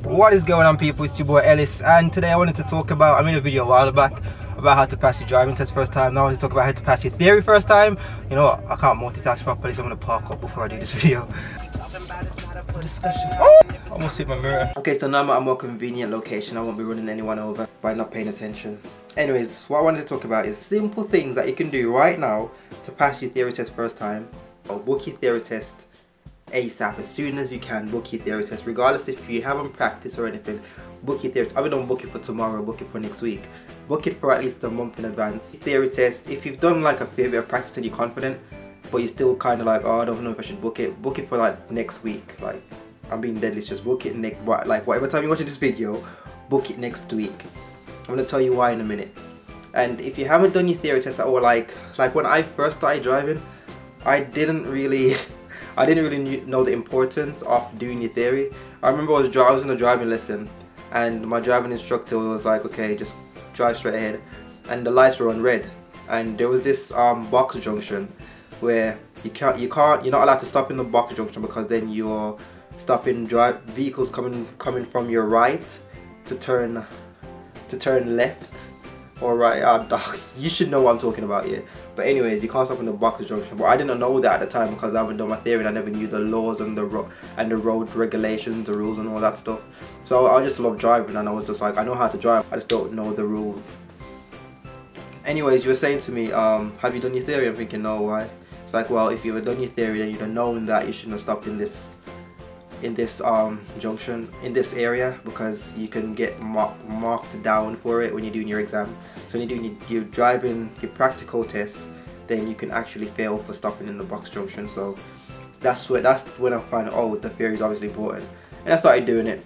What is going on, people? It's your boy Ellis, and today I wanted to talk about, I made a video a while back about how to pass your driving test first time. Now I want to talk about how to pass your theory first time. You know what, I can't multitask properly, so I'm going to park up before I do this video. Discussion. Oh! I almost hit my mirror. Okay, so now I'm at a more convenient location. I won't be running anyone over by not paying attention. Anyways, what I wanted to talk about is simple things that you can do right now to pass your theory test first time, or book your theory test ASAP, as soon as you can. Book your theory test, regardless if you haven't practiced or anything. Book your theory test. I mean, don't book it for tomorrow, book it for next week. Book it for at least a month in advance. Theory test, if you've done like a fair bit of practice and you're confident, but you're still kind of like, oh, I don't know if I should book it for like next week. Like, I'm being deadly, just book it next, like whatever time you're watching this video, book it next week. I'm gonna tell you why in a minute. And if you haven't done your theory test, or like when I first started driving, I didn't really know the importance of doing your theory. I remember I was in a driving lesson, and my driving instructor was like, okay, just drive straight ahead, and the lights were on red, and there was this box junction where you're not allowed to stop in the box junction, because then you're stopping vehicles coming from your right to turn left or right. You should know what I'm talking about, yeah. But anyways, you can't stop in the box junction. But I didn't know that at the time, because I haven't done my theory and I never knew the laws and the road regulations, the rules and all that stuff. So I just love driving, and I was just like, I know how to drive, I just don't know the rules. Anyways, you were saying to me, have you done your theory? I'm thinking, no, why? It's like, well, if you had done your theory, then you'd have known that you shouldn't have stopped in this junction, in this area, because you can get marked down for it when you're doing your exam. So when you're doing your practical test, then you can actually fail for stopping in the box junction. So that's when I find, oh, the theory is obviously important, and I started doing it.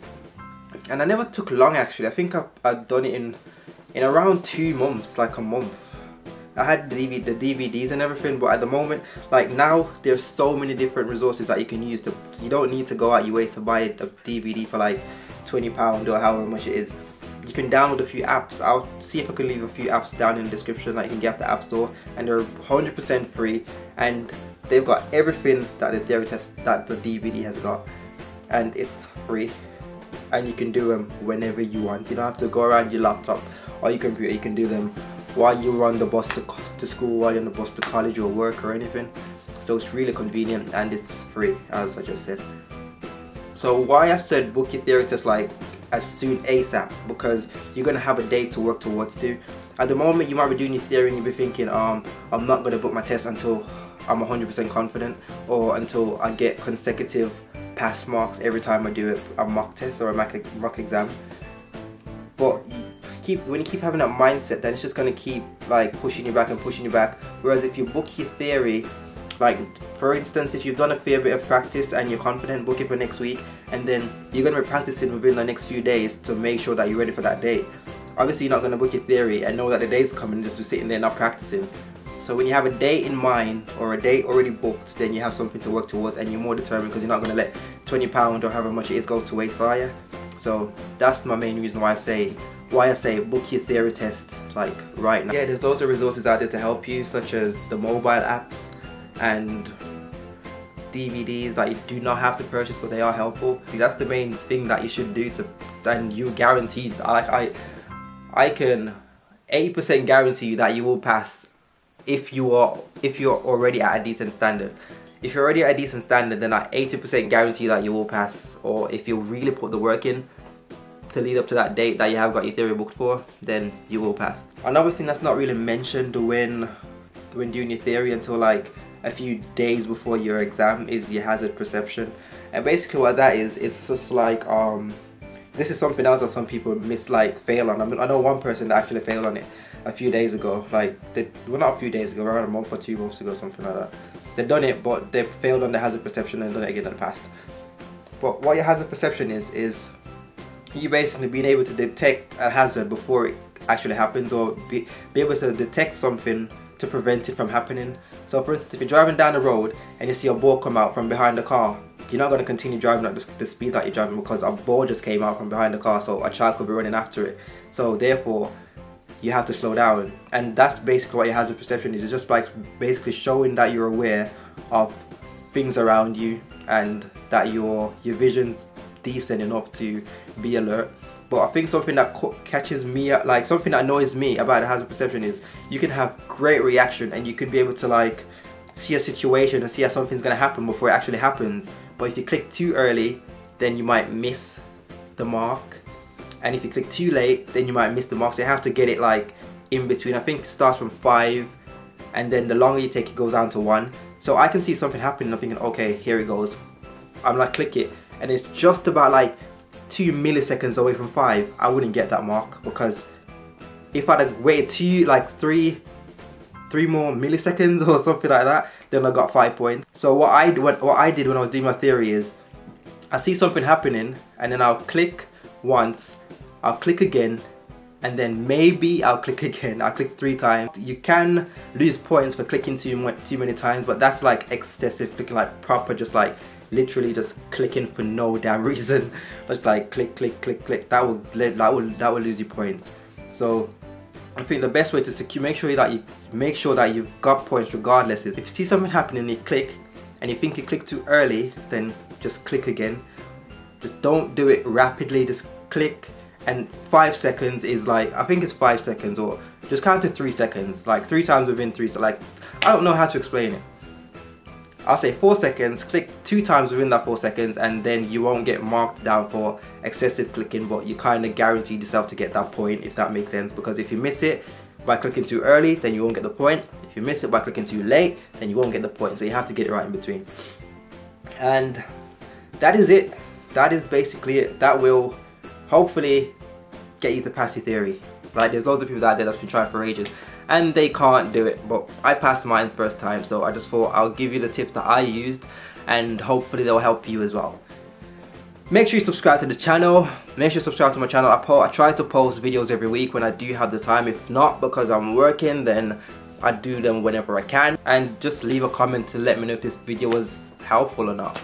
And I never took long, actually. I think I've done it in around 2 months, like a month. I had the DVDs and everything, but at the moment, like now, there's so many different resources that you can use. You don't need to go out your way to buy a DVD for like £20 or however much it is. You can download a few apps. I'll see if I can leave a few apps down in the description that you can get off the App Store, and they're 100% free, and they've got everything that the theory test, that the DVD has got, and it's free, and you can do them whenever you want. You don't have to go around your laptop or your computer. You can do them while you're on the bus to school, while you're on the bus to college or work or anything. So it's really convenient, and it's free, as I just said. So why I said book your theory test like as soon ASAP, because you're gonna have a date to work towards to. At the moment, you might be doing your theory and you'll be thinking, I'm not gonna book my test until I'm 100% confident, or until I get consecutive pass marks every time I do a mock test or a mock exam. But when you keep having that mindset, then it's just gonna keep like pushing you back and pushing you back. Whereas if you book your theory, like for instance, if you've done a fair bit of practice and you're confident, book it for next week, and then you're gonna be practicing within the next few days to make sure that you're ready for that date. Obviously, you're not gonna book your theory and know that the day's coming and just be sitting there not practicing. So when you have a date in mind, or a date already booked, then you have something to work towards, and you're more determined, because you're not gonna let £20 or however much it is go to waste, are you? So that's my main reason why I say book your theory test like right now. Yeah, there's loads of resources out there to help you, such as the mobile apps and DVDs that you do not have to purchase, but they are helpful. That's the main thing that you should do and you guaranteed, I can 80% guarantee you that you will pass if you're already at a decent standard. If you're already at a decent standard, then I 80% guarantee that you will pass. Or if you really put the work in to lead up to that date that you have got your theory booked for, then you will pass. Another thing that's not really mentioned when doing your theory until like a few days before your exam is your hazard perception. And basically what that is, it's just like this is something else that some people fail on. I mean, I know one person that actually failed on it a few days ago. Well, not a few days ago, around a month or 2 months ago, something like that. They've done it, but they failed on the hazard perception and done it again and passed. But what your hazard perception is you basically being able to detect a hazard before it actually happens, or be able to detect something to prevent it from happening. So for instance, if you're driving down the road and you see a ball come out from behind the car, you're not going to continue driving at the speed that you're driving, because a ball just came out from behind the car, so a child could be running after it. So therefore, you have to slow down. And that's basically what your hazard perception is. It's just like basically showing that you're aware of things around you, and that your vision's decent enough to be alert. But I think something that catches me, like something that annoys me about the hazard perception is you can have great reaction and you could be able to like see a situation and see how something's going to happen before it actually happens. But if you click too early, then you might miss the mark, and if you click too late, then you might miss the mark. So you have to get it like in between. I think it starts from 5, and then the longer you take it goes down to 1. So I can see something happening, I'm thinking, okay, here it goes. I'm like, click it, and it's just about like 2 milliseconds away from 5. I wouldn't get that mark, because if I'd have waited like 3 more milliseconds or something like that, then I got 5 points. So what I did when I was doing my theory is I see something happening, and then I'll click once, I'll click again, and then maybe I'll click again. I'll click 3 times. You can lose points for clicking too many times, but that's like excessive clicking, like proper just like literally just clicking for no damn reason. Just like click, click, click, click. That will lose you points. So I think the best way to make sure that you've got points regardless is if you see something happening and you click and you think you clicked too early, then just click again. Just don't do it rapidly, just click, and 5 seconds is like, I think it's 5 seconds, or just count to 3 seconds, like 3 times within 3 seconds. Like, I don't know how to explain it. I'll say 4 seconds, click 2 times within that 4 seconds, and then you won't get marked down for excessive clicking, but you kind of guaranteed yourself to get that point, if that makes sense. Because if you miss it by clicking too early, then you won't get the point. If you miss it by clicking too late, then you won't get the point. So you have to get it right in between. And that is it. That is basically it. That will hopefully get you to pass your theory. Like, there's loads of people out there that's been trying for ages and they can't do it, but I passed mine first time, so I just thought I'll give you the tips that I used and hopefully they'll help you as well. Make sure you subscribe to the channel. Make sure you subscribe to my channel. I try to post videos every week when I do have the time. If not, because I'm working, then I do them whenever I can. And just leave a comment to let me know if this video was helpful or not.